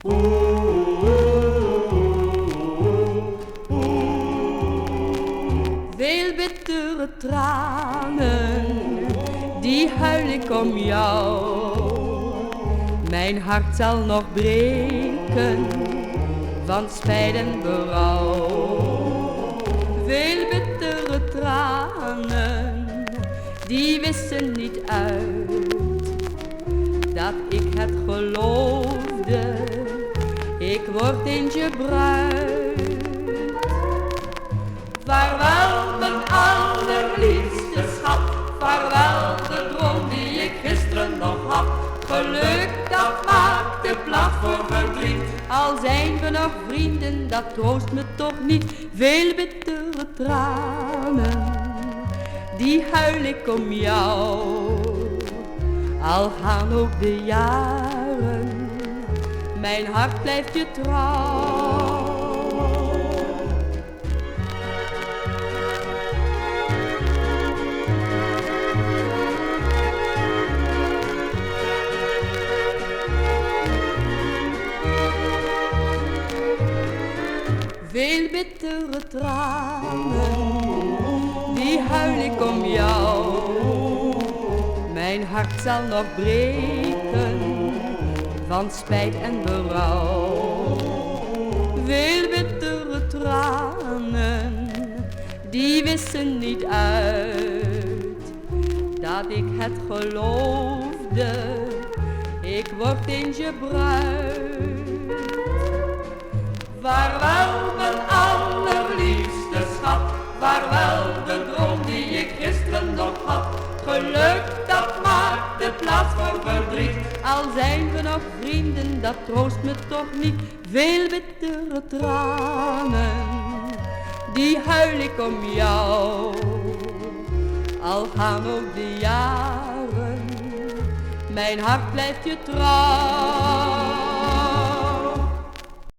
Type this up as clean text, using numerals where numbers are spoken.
Veel bittere tranen, die huil ik om jou. Mijn hart zal nog breken van spijt en berouw. Veel bittere tranen, die wissen niet uit dat ik het geloofde, ik word eentje bruid. Vaarwel mijn allerliefste schat, vaarwel de droom die ik gisteren nog had. Geluk dat maakt de plaats voor verdriet, al zijn we nog vrienden, dat troost me toch niet. Veel bittere tranen, die huil ik om jou. Al gaan ook de jaren, mijn hart blijft je trouw. Veel bittere tranen, die huil ik om jou. Mijn hart zal nog breken van spijt en berouw. Veel bittere tranen, die wissen niet uit dat ik het geloofde, ik word eens je bruid. Vaarwel mijn allerliefste schat, vaarwel de droom die ik gisteren nog had. Geluk dat maakt de plaats voor verdriet, al zijn we nog vrienden, dat troost me toch niet. Veel bittere tranen, die huil ik om jou. Al gaan ook de jaren, mijn hart blijft je trouw.